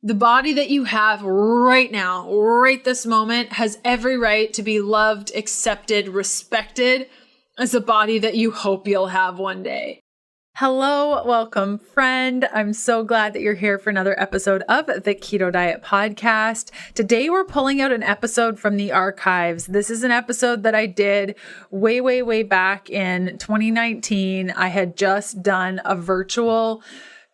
The body that you have right now, right this moment, has every right to be loved, accepted, respected as a body that you hope you'll have one day. Hello, welcome friend. I'm so glad that you're here for another episode of the Keto Diet Podcast. Today we're pulling out an episode from the archives. This is an episode that I did way back in 2019. I had just done a virtual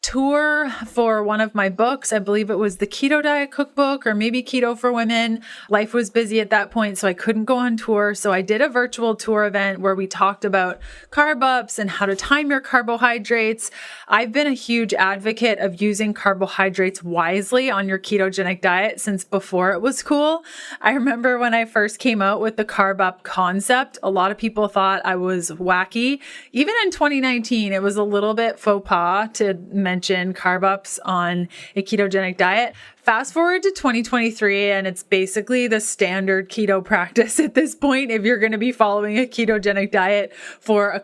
tour for one of my books. I believe it was the Keto Diet Cookbook or maybe Keto for Women. Life was busy at that point, so I couldn't go on tour. So I did a virtual tour event where we talked about carb ups and how to time your carbohydrates. I've been a huge advocate of using carbohydrates wisely on your ketogenic diet since before it was cool. I remember when I first came out with the carb up concept, a lot of people thought I was wacky. Even in 2019, it was a little bit faux pas to mention carb ups on a ketogenic diet. Fast forward to 2023, and it's basically the standard keto practice at this point. If you're going to be following a ketogenic diet for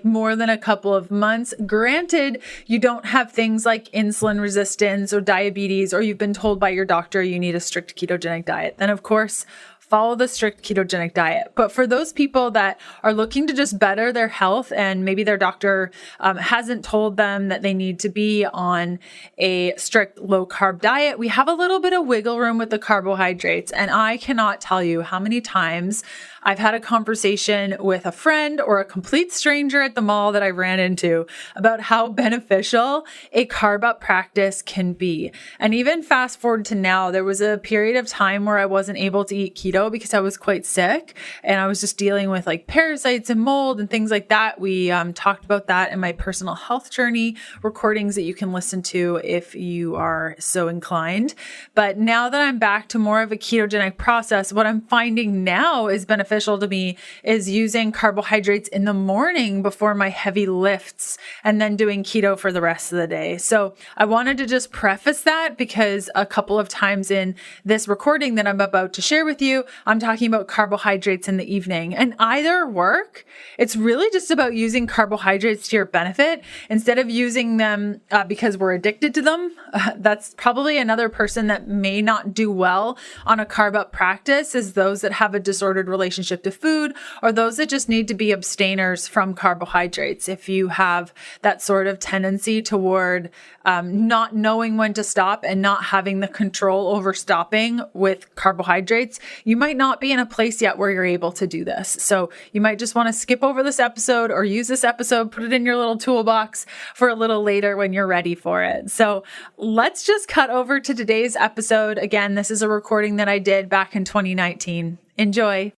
more than a couple of months, granted, you don't have things like insulin resistance or diabetes, or you've been told by your doctor you need a strict ketogenic diet, then of course, follow the strict ketogenic diet. But for those people that are looking to just better their health and maybe their doctor hasn't told them that they need to be on a strict low carb diet, we have a little bit of wiggle room with the carbohydrates. And I cannot tell you how many times I've had a conversation with a friend or a complete stranger at the mall that I ran into about how beneficial a carb up practice can be. And even fast forward to now, there was a period of time where I wasn't able to eat keto because I was quite sick and I was just dealing with like parasites and mold and things like that. We talked about that in my personal health journey recordings that you can listen to if you are so inclined. But now that I'm back to more of a ketogenic process, what I'm finding now is beneficial to me is using carbohydrates in the morning before my heavy lifts and then doing keto for the rest of the day. So I wanted to just preface that because a couple of times in this recording that I'm about to share with you, I'm talking about carbohydrates in the evening, and either work. It's really just about using carbohydrates to your benefit instead of using them because we're addicted to them. That's probably another person that may not do well on a carb up practice is those that have a disordered relationship to food or those that just need to be abstainers from carbohydrates. If you have that sort of tendency toward not knowing when to stop and not having the control over stopping with carbohydrates, you might not be in a place yet where you're able to do this. So you might just want to skip over this episode or use this episode, put it in your little toolbox for a little later when you're ready for it. So let's just cut over to today's episode. Again, this is a recording that I did back in 2019. Enjoy.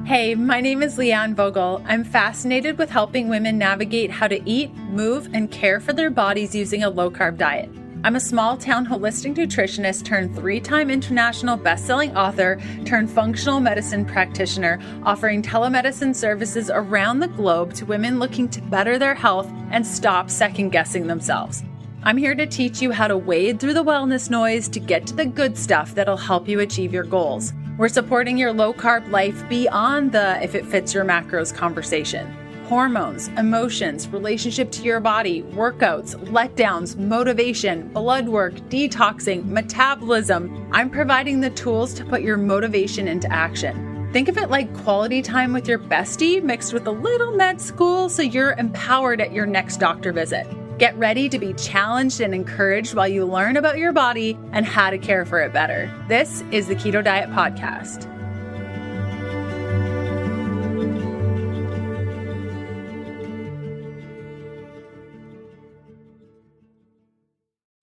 Hey, my name is Leanne Vogel. I'm fascinated with helping women navigate how to eat, move, and care for their bodies using a low-carb diet. I'm a small-town holistic nutritionist turned 3-time international best-selling author turned functional medicine practitioner, offering telemedicine services around the globe to women looking to better their health and stop second-guessing themselves. I'm here to teach you how to wade through the wellness noise to get to the good stuff that'll help you achieve your goals. We're supporting your low-carb life beyond the if it fits your macros conversation. Hormones, emotions, relationship to your body, workouts, letdowns, motivation, blood work, detoxing, metabolism. I'm providing the tools to put your motivation into action. Think of it like quality time with your bestie mixed with a little med school so you're empowered at your next doctor visit. Get ready to be challenged and encouraged while you learn about your body and how to care for it better. This is the Keto Diet Podcast.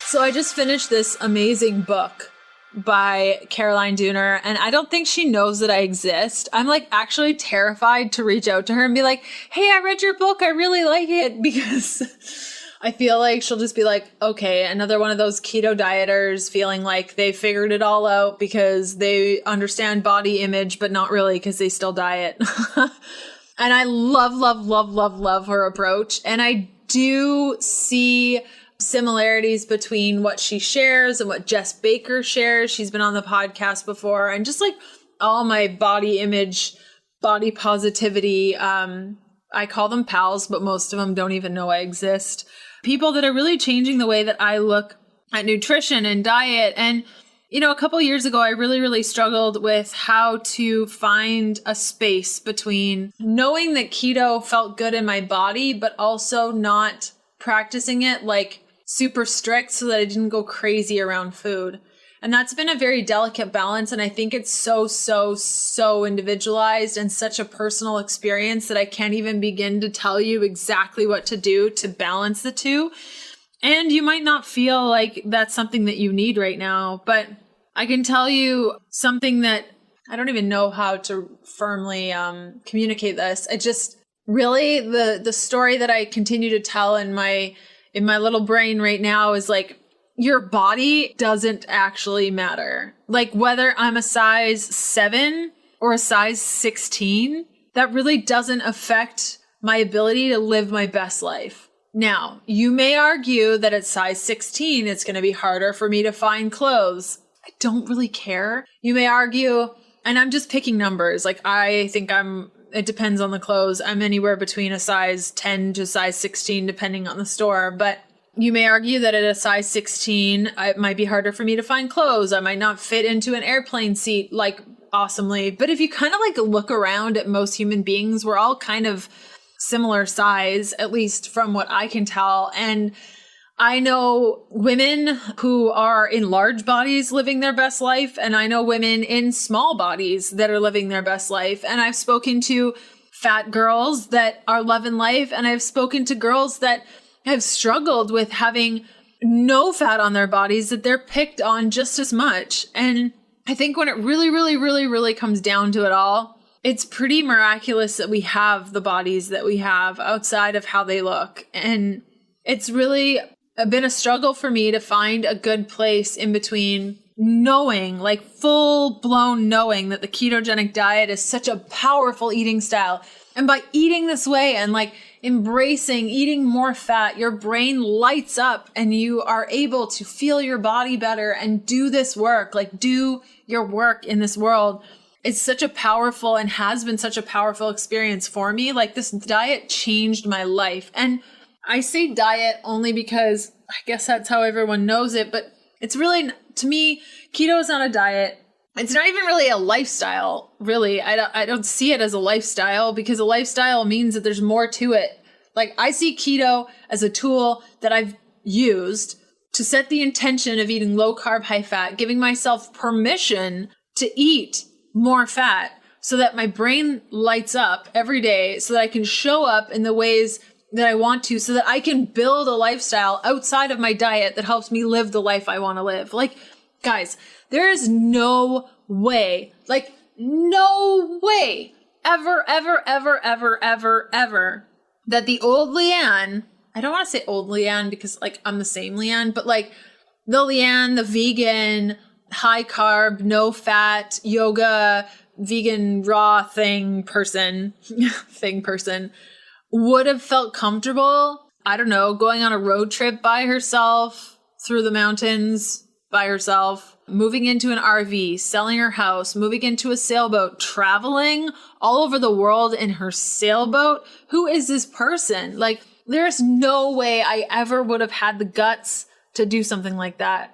So I just finished this amazing book by Caroline Dooner, and I don't think she knows that I exist. I'm like actually terrified to reach out to her and be like, hey, I read your book. I really like it, because I feel like she'll just be like, okay, another one of those keto dieters feeling like they figured it all out because they understand body image, but not really because they still diet. And I love her approach. And I do see similarities between what she shares and what Jess Baker shares. She's been on the podcast before, and just like all my body image, body positivity. I call them pals, but most of them don't even know I exist. people that are really changing the way that I look at nutrition and diet. And, a couple of years ago, I really struggled with how to find a space between knowing that keto felt good in my body, but also not practicing it like super strict so that I didn't go crazy around food. And that's been a very delicate balance. And I think it's so individualized and such a personal experience that I can't even begin to tell you exactly what to do to balance the two. And you might not feel like that's something that you need right now, but I can tell you something that I don't even know how to firmly communicate this. I just really, the story that I continue to tell in my little brain right now is like, your body doesn't actually matter. Like whether I'm a size 7 or a size 16, that really doesn't affect my ability to live my best life. Now, you may argue that at size 16, it's going to be harder for me to find clothes. I don't really care. You may argue, and I'm just picking numbers. Like I think it depends on the clothes. I'm anywhere between a size 10 to size 16, depending on the store. But you may argue that at a size 16, it might be harder for me to find clothes. I might not fit into an airplane seat like awesomely. But if you kind of like look around at most human beings, we're all kind of similar size, at least from what I can tell. And I know women who are in large bodies living their best life, and I know women in small bodies that are living their best life. And I've spoken to fat girls that are loving life, and I've spoken to girls that have struggled with having no fat on their bodies, that they're picked on just as much. And I think when it really comes down to it all, it's pretty miraculous that we have the bodies that we have outside of how they look. And it's really been a struggle for me to find a good place in between knowing, like full blown knowing that the ketogenic diet is such a powerful eating style. And by eating this way and like embracing eating more fat, your brain lights up and you are able to feel your body better and do this work, like do your work in this world. It's such a powerful and has been such a powerful experience for me. Like this diet changed my life. And I say diet only because I guess that's how everyone knows it, but it's really, to me, keto is not a diet. It's not even really a lifestyle, really. I don't see it as a lifestyle because a lifestyle means that there's more to it. Like I see keto as a tool that I've used to set the intention of eating low carb, high fat, giving myself permission to eat more fat so that my brain lights up every day so that I can show up in the ways that I want to, so that I can build a lifestyle outside of my diet that helps me live the life I want to live. Like, guys, there is no way, like no way ever that the old Leanne, I don't want to say old Leanne because like I'm the same Leanne, but like the Leanne, the vegan, high carb, no fat, yoga, vegan, raw person would have felt comfortable, I don't know, going on a road trip by herself through the mountains by herself, moving into an RV, selling her house, moving into a sailboat, traveling all over the world in her sailboat. Who is this person? Like, there's no way I ever would have had the guts to do something like that.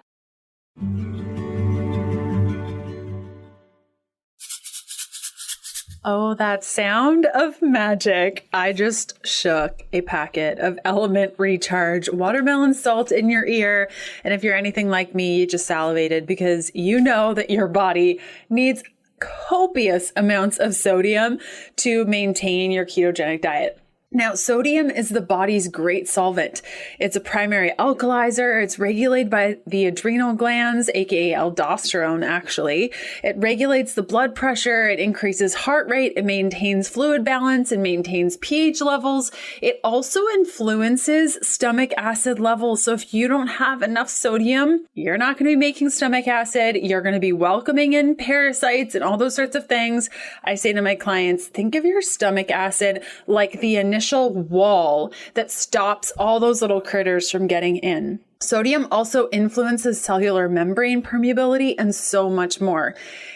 Oh, that sound of magic. I just shook a packet of Element Recharge watermelon salt in your ear. And if you're anything like me, you just salivated because you know that your body needs copious amounts of sodium to maintain your ketogenic diet. Now, sodium is the body's great solvent. It's a primary alkalizer. It's regulated by the adrenal glands, aka aldosterone, actually. It regulates the blood pressure. It increases heart rate. It maintains fluid balance and maintains pH levels. It also influences stomach acid levels. So if you don't have enough sodium, you're not going to be making stomach acid. You're going to be welcoming in parasites and all those sorts of things. I say to my clients, think of your stomach acid like the initial wall that stops all those little critters from getting in. Sodium also influences cellular membrane permeability and so much more.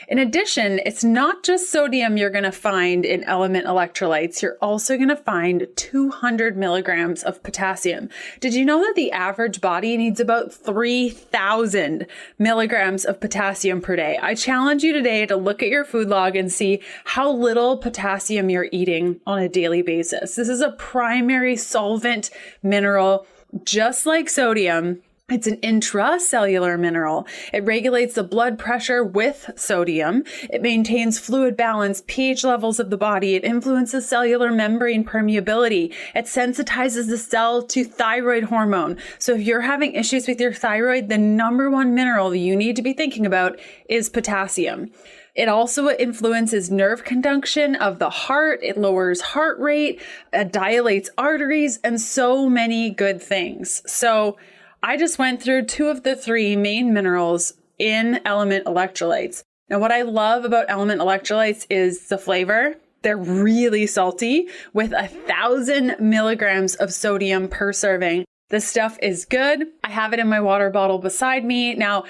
In addition, it's not just sodium you're going to find in element electrolytes. You're also going to find 200 milligrams of potassium. Did you know that the average body needs about 3,000 milligrams of potassium per day? I challenge you today to look at your food log and see how little potassium you're eating on a daily basis. This is a primary solvent mineral. Just like sodium, it's an intracellular mineral. It regulates the blood pressure with sodium. It maintains fluid balance, pH levels of the body. It influences cellular membrane permeability. It sensitizes the cell to thyroid hormone. So if you're having issues with your thyroid, the number one mineral you need to be thinking about is potassium. It also influences nerve conduction of the heart. It lowers heart rate, dilates arteries, and so many good things. So I just went through 2 of the 3 main minerals in element electrolytes. Now, what I love about element electrolytes is the flavor. They're really salty with 1,000 milligrams of sodium per serving. This stuff is good. I have it in my water bottle beside me. Now,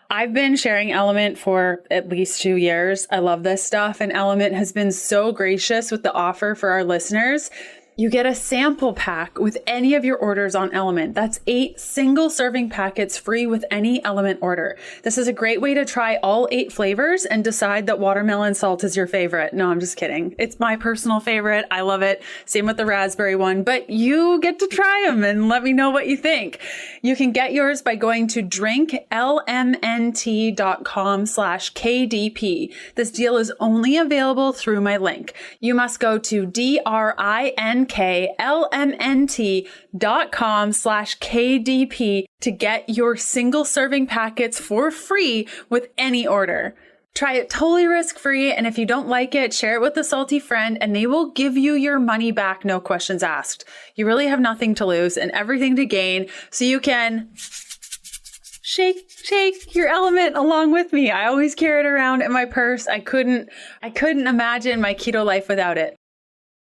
I've been sharing Element for at least 2 years. I love this stuff, and Element has been so gracious with the offer for our listeners. You get a sample pack with any of your orders on Element. That's 8 single serving packets free with any Element order. This is a great way to try all 8 flavors and decide that watermelon salt is your favorite. No, I'm just kidding. It's my personal favorite. I love it. Same with the raspberry one, but you get to try them and let me know what you think. You can get yours by going to drinklmnt.com/KDP. This deal is only available through my link. You must go to drinklmnt.com/KDP to get your single serving packets for free with any order. Try it totally risk-free, and if you don't like it, share it with a salty friend and they will give you your money back, no questions asked. You really have nothing to lose and everything to gain, so you can shake your Element along with me. I always carry it around in my purse. I couldn't imagine my keto life without it.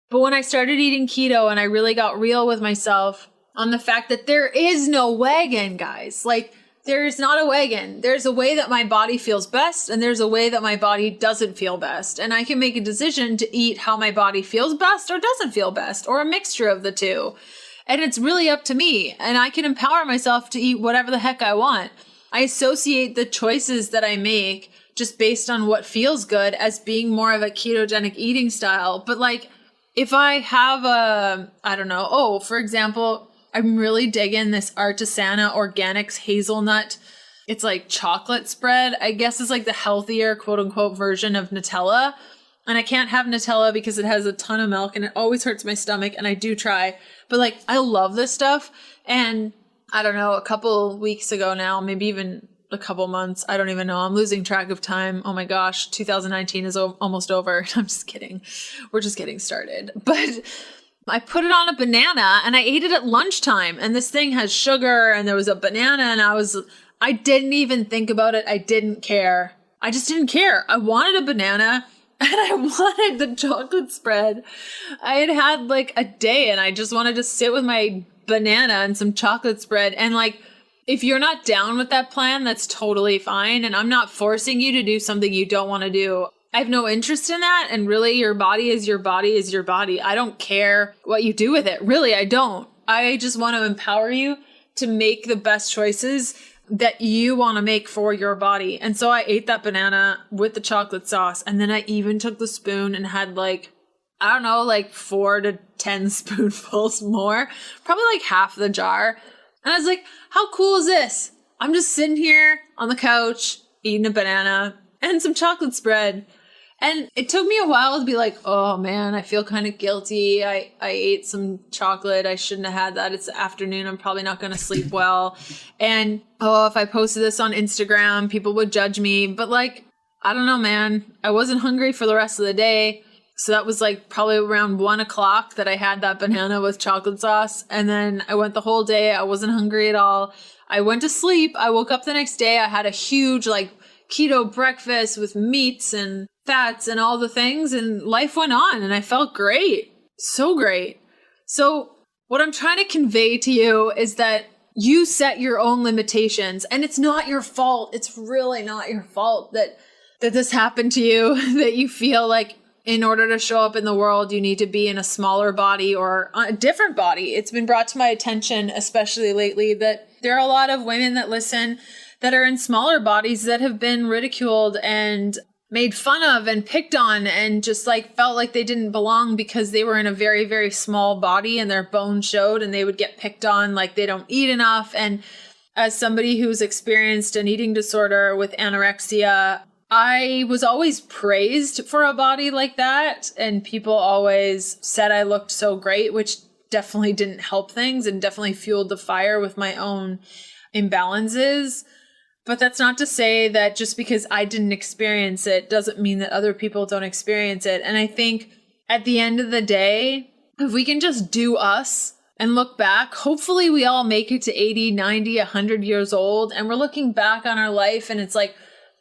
But when I started eating keto and I really got real with myself on the fact that there is no Wagon, guys, like there is not a Wagon. There's a way that my body feels best and there's a way that my body doesn't feel best. And I can make a decision to eat how my body feels best or doesn't feel best, or a mixture of the two. And it's really up to me, and I can empower myself to eat whatever the heck I want. I associate the choices that I make just based on what feels good as being more of a ketogenic eating style. But like, if I have for example, I'm really digging this Artisana Organics hazelnut. It's like chocolate spread. I guess it's like the healthier quote unquote version of Nutella. And I can't have Nutella because it has a ton of milk and it always hurts my stomach. And I do try, but like, I love this stuff. And I don't know, a couple weeks ago now, maybe even a couple months, I don't even know. I'm losing track of time. Oh my gosh, 2019 is almost over. I'm just kidding. We're just getting started. But I put it on a banana and I ate it at lunchtime, and this thing has sugar and there was a banana and I didn't even think about it. I didn't care. I just didn't care. I wanted a banana and I wanted the chocolate spread. I had like a day and I just wanted to sit with my banana and some chocolate spread. And like, if you're not down with that plan, that's totally fine. And I'm not forcing you to do something you don't want to do. I have no interest in that. And really, your body is your body is your body. I don't care what you do with it. Really, I don't. I just want to empower you to make the best choices that you want to make for your body. And so I ate that banana with the chocolate sauce. And then I even took the spoon and had like 4 to 10 spoonfuls more, probably like half the jar. And I was like, how cool is this? I'm just sitting here on the couch eating a banana and some chocolate spread. And it took me a while to be like, oh man, I feel kind of guilty. I ate some chocolate. I shouldn't have had that. It's the afternoon. I'm probably not going to sleep well. And if I posted this on Instagram, people would judge me. But like, I don't know, man. I wasn't hungry for the rest of the day. So that was like probably around 1 o'clock that I had that banana with chocolate sauce. And then I went the whole day. I wasn't hungry at all. I went to sleep. I woke up the next day. I had a huge like keto breakfast with meats and fats and all the things. And life went on and I felt great. So great. So what I'm trying to convey to you is that you set your own limitations, and it's not your fault. It's really not your fault that this happened to you, that you feel like in order to show up in the world, you need to be in a smaller body or a different body. It's been brought to my attention, especially lately, that there are a lot of women that listen that are in smaller bodies that have been ridiculed and made fun of and picked on and just like felt like they didn't belong because they were in a very, very small body and their bones showed, and they would get picked on like they don't eat enough. And as somebody who's experienced an eating disorder with anorexia, I was always praised for a body like that, and people always said I looked so great, which definitely didn't help things and definitely fueled the fire with my own imbalances. But that's not to say that just because I didn't experience it doesn't mean that other people don't experience it. And I think at the end of the day, if we can just do us and look back, hopefully we all make it to 80, 90, 100 years old, and we're looking back on our life and it's like,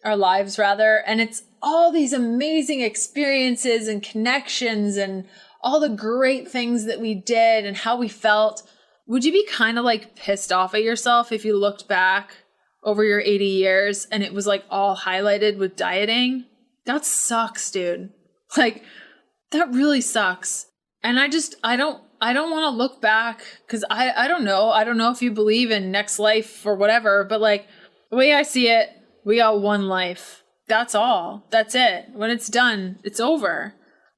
our lives rather, and it's all these amazing experiences and connections and all the great things that we did and how we felt. Would you be kind of like pissed off at yourself if you looked back over your 80 years and it was like all highlighted with dieting? That sucks, dude. Like, that really sucks. And I don't want to look back because I don't know. I don't know if you believe in next life or whatever, but like the way I see it, we got one life. That's all. That's it. When it's done, it's over.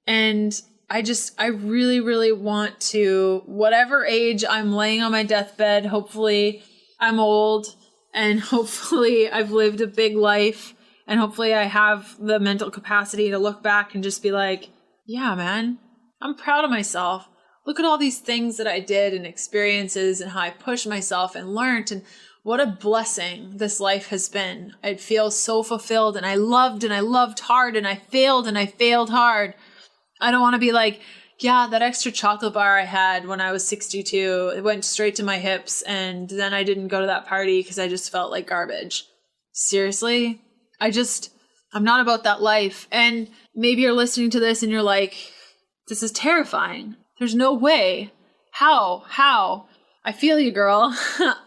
And I really, really want to, whatever age I'm laying on my deathbed, hopefully I'm old and hopefully I've lived a big life and hopefully I have the mental capacity to look back and just be like, yeah, man, I'm proud of myself. Look at all these things that I did and experiences and how I pushed myself and learned, and what a blessing this life has been. I feel so fulfilled, and I loved hard, and I failed hard. I don't want to be like, yeah, that extra chocolate bar I had when I was 62, it went straight to my hips, and then I didn't go to that party because I just felt like garbage. Seriously? I'm not about that life. And maybe you're listening to this and you're like, this is terrifying. There's no way. How? I feel you, girl.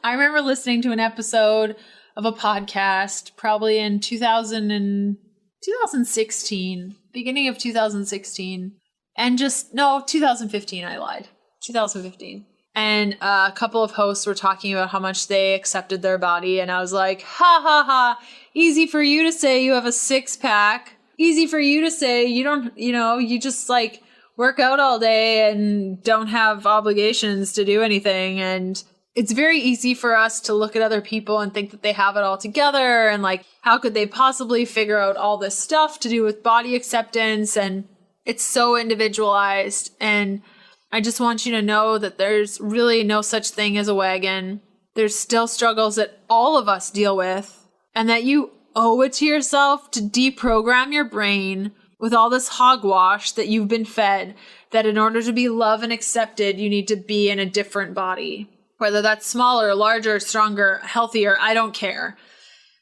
I remember listening to an episode of a podcast probably in 2016, beginning of 2016, and 2015, I lied. 2015. And a couple of hosts were talking about how much they accepted their body, and I was like, ha ha ha, easy for you to say you have a six-pack. Easy for you to say you don't, you just like work out all day and don't have obligations to do anything. And it's very easy for us to look at other people and think that they have it all together. And like, how could they possibly figure out all this stuff to do with body acceptance? And it's so individualized. And I just want you to know that there's really no such thing as a wagon. There's still struggles that all of us deal with, and that you owe it to yourself to deprogram your brain with all this hogwash that you've been fed, that in order to be loved and accepted, you need to be in a different body. Whether that's smaller, larger, stronger, healthier, I don't care.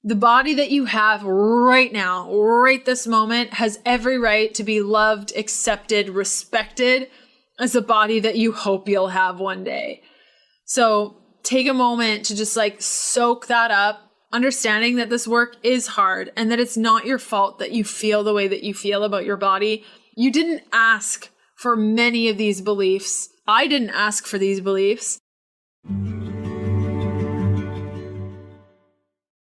The body that you have right now, right this moment, has every right to be loved, accepted, respected as a body that you hope you'll have one day. So take a moment to just like soak that up, understanding that this work is hard and that it's not your fault that you feel the way that you feel about your body. You didn't ask for many of these beliefs. I didn't ask for these beliefs.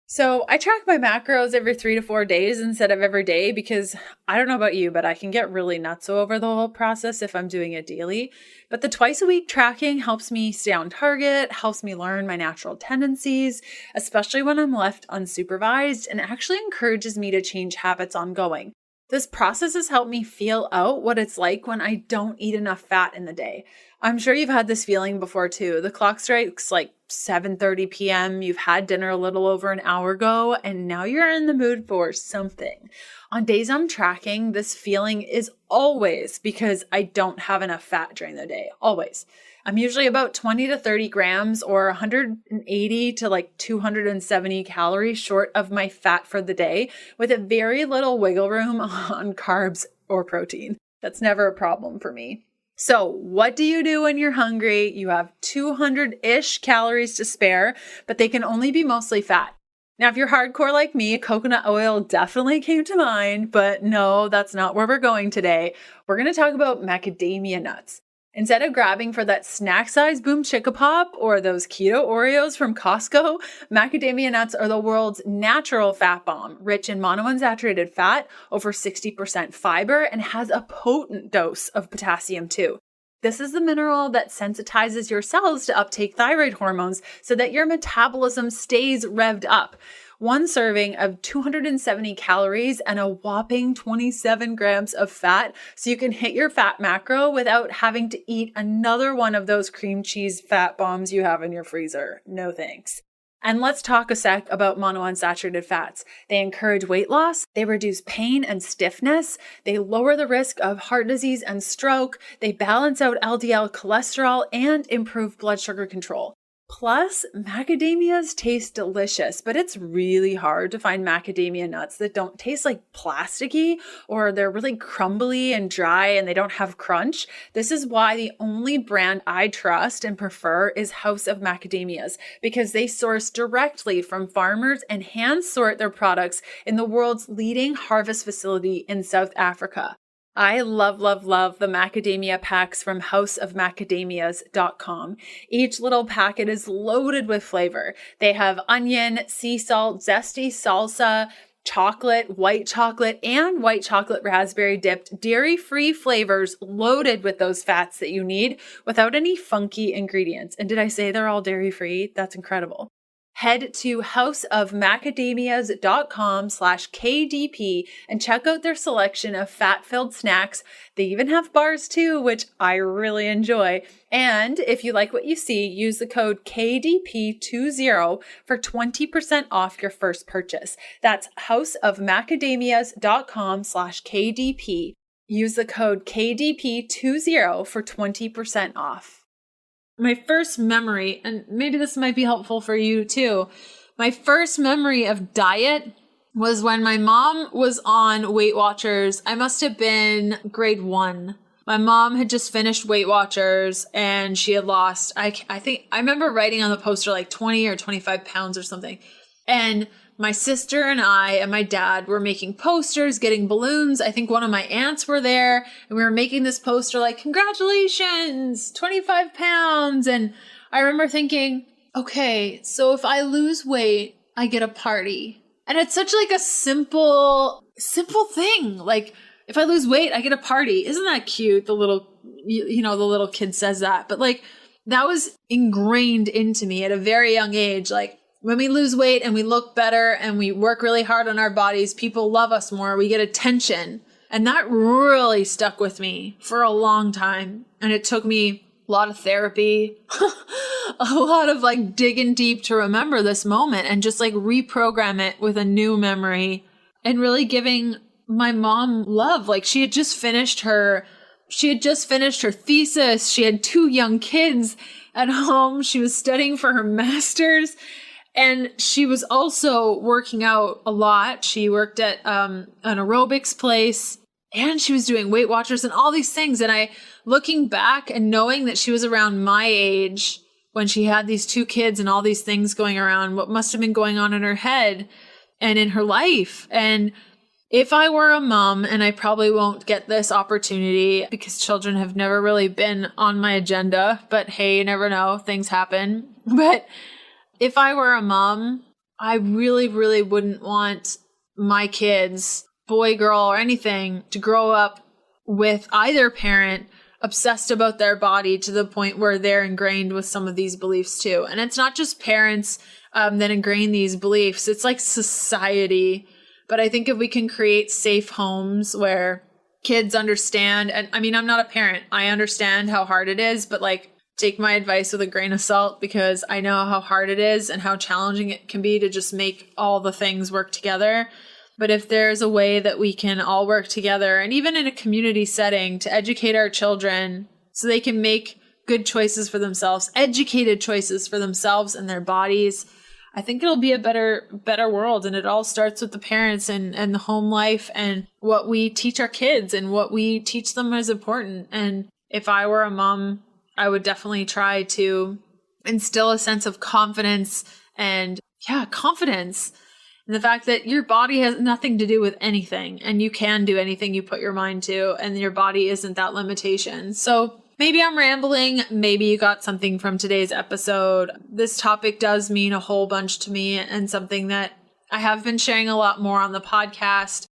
So I track my macros every 3 to 4 days instead of every day because I don't know about you, but I can get really nuts over the whole process if I'm doing it daily. But the twice a week tracking helps me stay on target, helps me learn my natural tendencies, especially when I'm left unsupervised, and actually encourages me to change habits ongoing. This process has helped me feel out what it's like when I don't eat enough fat in the day. I'm sure you've had this feeling before too. The clock strikes like 7:30 p.m. You've had dinner a little over an hour ago, and now you're in the mood for something. On days I'm tracking, this feeling is always because I don't have enough fat during the day. Always. I'm usually about 20 to 30 grams or 180 to like 270 calories short of my fat for the day, with a very little wiggle room on carbs or protein. That's never a problem for me. So what do you do when you're hungry? You have 200-ish calories to spare, but they can only be mostly fat. Now, if you're hardcore like me, coconut oil definitely came to mind, but no, that's not where we're going today. We're going to talk about macadamia nuts. Instead of grabbing for that snack-sized Boom Chicka Pop or those keto Oreos from Costco, macadamia nuts are the world's natural fat bomb, rich in monounsaturated fat, over 60% fiber, and has a potent dose of potassium too. This is the mineral that sensitizes your cells to uptake thyroid hormones so that your metabolism stays revved up. One serving of 270 calories and a whopping 27 grams of fat, so you can hit your fat macro without having to eat another one of those cream cheese fat bombs you have in your freezer. No thanks. And let's talk a sec about monounsaturated fats. They encourage weight loss, they reduce pain and stiffness, they lower the risk of heart disease and stroke, they balance out LDL cholesterol, and improve blood sugar control. Plus, macadamias taste delicious, but it's really hard to find macadamia nuts that don't taste like plasticky or they're really crumbly and dry and they don't have crunch. This is why the only brand I trust and prefer is House of Macadamias, because they source directly from farmers and hand sort their products in the world's leading harvest facility in South Africa. I love the macadamia packs from houseofmacadamias.com. Each little packet is loaded with flavor. They have onion, sea salt, zesty salsa, chocolate, white chocolate, and white chocolate raspberry dipped dairy-free flavors loaded with those fats that you need without any funky ingredients. And did I say they're all dairy-free? That's incredible. Head to houseofmacadamias.com/KDP and check out their selection of fat-filled snacks. They even have bars too, which I really enjoy. And if you like what you see, use the code KDP20 for 20% off your first purchase. That's houseofmacadamias.com/KDP. Use the code KDP20 for 20% off. My first memory, and maybe this might be helpful for you too, my first memory of diet was when my mom was on Weight Watchers. I must have been grade 1. My mom had just finished Weight Watchers and she had lost, I think, I remember writing on the poster like 20 or 25 pounds or something. And my sister and I and my dad were making posters, getting balloons. I think one of my aunts were there and we were making this poster like, congratulations, 25 pounds. And I remember thinking, okay, so if I lose weight, I get a party. And it's such like a simple thing. Like, if I lose weight, I get a party. Isn't that cute? The little, the little kid says that. But like, that was ingrained into me at a very young age. Like, when we lose weight and we look better and we work really hard on our bodies, people love us more. We get attention. And that really stuck with me for a long time. And it took me a lot of therapy, a lot of like digging deep to remember this moment and just like reprogram it with a new memory and really giving my mom love. Like she had just finished her thesis. She had 2 young kids at home. She was studying for her master's. And she was also working out a lot. She worked at an aerobics place and she was doing Weight Watchers and all these things. And looking back and knowing that she was around my age when she had these 2 kids and all these things going around, what must have been going on in her head and in her life. And if I were a mom, and I probably won't get this opportunity because children have never really been on my agenda, but hey, you never know, things happen. But if I were a mom, I really, really wouldn't want my kids, boy, girl, or anything, to grow up with either parent obsessed about their body to the point where they're ingrained with some of these beliefs too. And it's not just parents that ingrain these beliefs. It's like society. But I think if we can create safe homes where kids understand, and I mean, I'm not a parent. I understand how hard it is, but like, take my advice with a grain of salt because I know how hard it is and how challenging it can be to just make all the things work together. But if there's a way that we can all work together, and even in a community setting, to educate our children so they can make good choices for themselves, educated choices for themselves and their bodies, I think it'll be a better world. And it all starts with the parents and the home life and what we teach our kids and what we teach them is important. And if I were a mom, I would definitely try to instill a sense of confidence and confidence in the fact that your body has nothing to do with anything and you can do anything you put your mind to, and your body isn't that limitation. So maybe I'm rambling. Maybe you got something from today's episode. This topic does mean a whole bunch to me and something that I have been sharing a lot more on the podcast.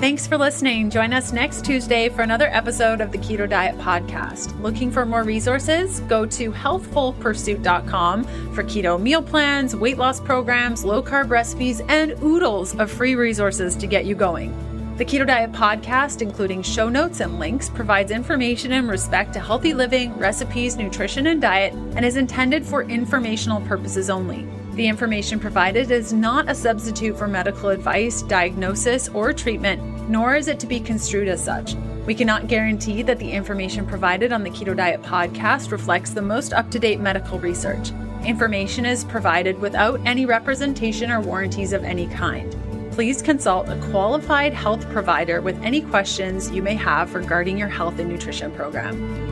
Thanks for listening. Join us next Tuesday for another episode of the Keto Diet Podcast. Looking for more resources? Go to healthfulpursuit.com for keto meal plans, weight loss programs, low-carb recipes, and oodles of free resources to get you going. The Keto Diet Podcast, including show notes and links, provides information in respect to healthy living, recipes, nutrition, and diet, and is intended for informational purposes only. The information provided is not a substitute for medical advice, diagnosis, or treatment, nor is it to be construed as such. We cannot guarantee that the information provided on the Keto Diet Podcast reflects the most up-to-date medical research. Information is provided without any representation or warranties of any kind. Please consult a qualified health provider with any questions you may have regarding your health and nutrition program.